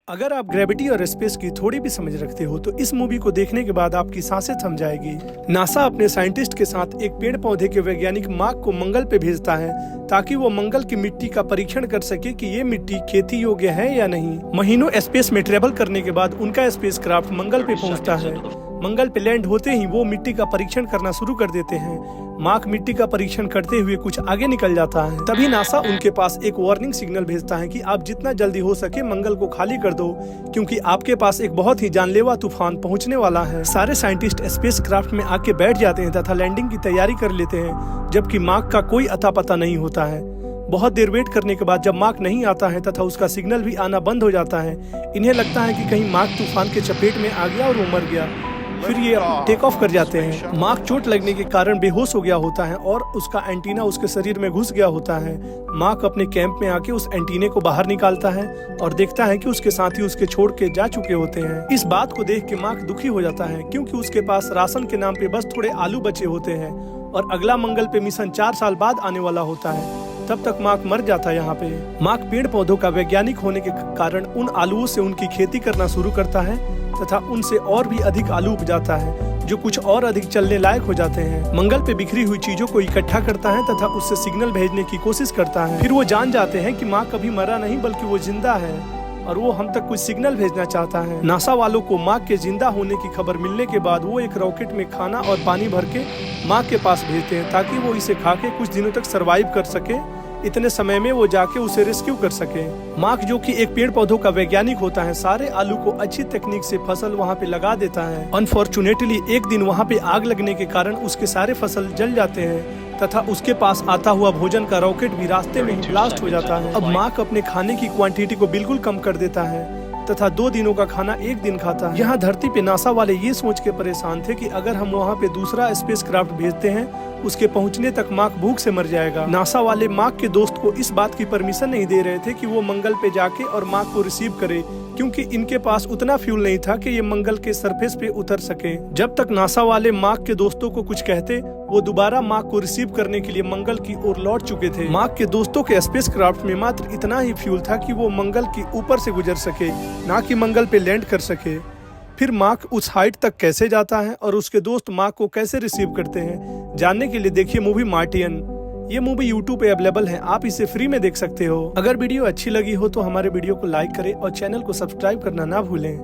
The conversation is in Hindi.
अगर आप ग्रेविटी और स्पेस की थोड़ी भी समझ रखते हो तो इस मूवी को देखने के बाद आपकी सांसें थम जाएगी। नासा अपने साइंटिस्ट के साथ एक पेड़ पौधे के वैज्ञानिक मार्क को मंगल पे भेजता है ताकि वो मंगल की मिट्टी का परीक्षण कर सके कि ये मिट्टी खेती योग्य है या नहीं। महीनों स्पेस में ट्रेवल करने के बाद उनका स्पेसक्राफ्ट मंगल पे पहुंचता है। मंगल पे लैंड होते ही वो मिट्टी का परीक्षण करना शुरू कर देते हैं। मार्क मिट्टी का परीक्षण करते हुए कुछ आगे निकल जाता है। तभी नासा उनके पास एक वार्निंग सिग्नल भेजता है कि आप जितना जल्दी हो सके मंगल को खाली कर दो, क्योंकि आपके पास एक बहुत ही जानलेवा तूफान पहुंचने वाला है। सारे साइंटिस्ट स्पेसक्राफ्ट में आके बैठ जाते हैं तथा लैंडिंग की तैयारी कर लेते हैं, जबकि मार्क का कोई अता पता नहीं होता है। बहुत देर वेट करने के बाद जब मार्क नहीं आता है तथा उसका सिग्नल भी आना बंद हो जाता है, इन्हें लगता है कि कहीं मार्क तूफान के चपेट में आ गया और वो मर गया। फिर ये टेक ऑफ कर जाते हैं। मार्क चोट लगने के कारण बेहोश हो गया होता है और उसका एंटीना उसके शरीर में घुस गया होता है। मार्क अपने कैंप में आके उस एंटीने को बाहर निकालता है और देखता है कि उसके साथी उसके छोड़ के जा चुके होते हैं। इस बात को देख के मार्क दुखी हो जाता है, क्योंकि उसके पास राशन के नाम पे बस थोड़े आलू बचे होते हैं और अगला मंगल पे मिशन 4 साल बाद आने वाला होता है। तब तक मार्क मर जाता है। यहाँ पे मार्क पेड़ पौधों का वैज्ञानिक होने के कारण उन आलुओं से उनकी खेती करना शुरू करता है तथा उनसे और भी अधिक आलू उपजाता है, जो कुछ और अधिक चलने लायक हो जाते हैं। मंगल पे बिखरी हुई चीजों को इकट्ठा करता है तथा उससे सिग्नल भेजने की कोशिश करता है। फिर वो जान जाते हैं कि मार्क कभी मरा नहीं बल्कि वो जिंदा है और वो हम तक कुछ सिग्नल भेजना चाहता है। नासा वालों को मार्क के जिंदा होने की खबर मिलने के बाद वो एक रॉकेट में खाना और पानी भर के मार्क के पास भेजते हैं ताकि वो इसे खा के कुछ दिनों तक सरवाइव कर सके। इतने समय में वो जाके उसे रेस्क्यू कर सके। मार्क, जो कि एक पेड़ पौधों का वैज्ञानिक होता है, सारे आलू को अच्छी तकनीक से फसल वहाँ पे लगा देता है। अनफॉर्चुनेटली एक दिन वहाँ पे आग लगने के कारण उसके सारे फसल जल जाते हैं तथा उसके पास आता हुआ भोजन का रॉकेट भी रास्ते में ही ब्लास्ट हो जाता है। अब मार्क अपने खाने की क्वांटिटी को बिल्कुल कम कर देता है तथा 2 दिनों का खाना एक दिन खाता है। यहाँ धरती पे नासा वाले ये सोच के परेशान थे कि अगर हम वहाँ पे दूसरा स्पेसक्राफ्ट भेजते हैं, उसके पहुँचने तक मार्क भूख से मर जाएगा। नासा वाले मार्क के दोस्त को इस बात की परमिशन नहीं दे रहे थे कि वो मंगल पे जाके और मार्क को रिसीव करे, क्योंकि इनके पास उतना फ्यूल नहीं था कि ये मंगल के सरफेस पे उतर सके। जब तक नासा वाले मार्क के दोस्तों को कुछ कहते, वो दोबारा मार्क को रिसीव करने के लिए मंगल की ओर लौट चुके थे। मार्क के दोस्तों के स्पेसक्राफ्ट में मात्र इतना ही फ्यूल था कि वो मंगल के ऊपर से गुजर सके, ना कि मंगल पे लैंड कर सके। फिर मार्क उस हाइट तक कैसे जाता है और उसके दोस्त मार्क को कैसे रिसीव करते हैं, जानने के लिए देखिए मूवी मार्टियन। ये मूवी YouTube पे अवेलेबल है, आप इसे फ्री में देख सकते हो। अगर वीडियो अच्छी लगी हो तो हमारे वीडियो को लाइक करें और चैनल को सब्सक्राइब करना ना भूलें।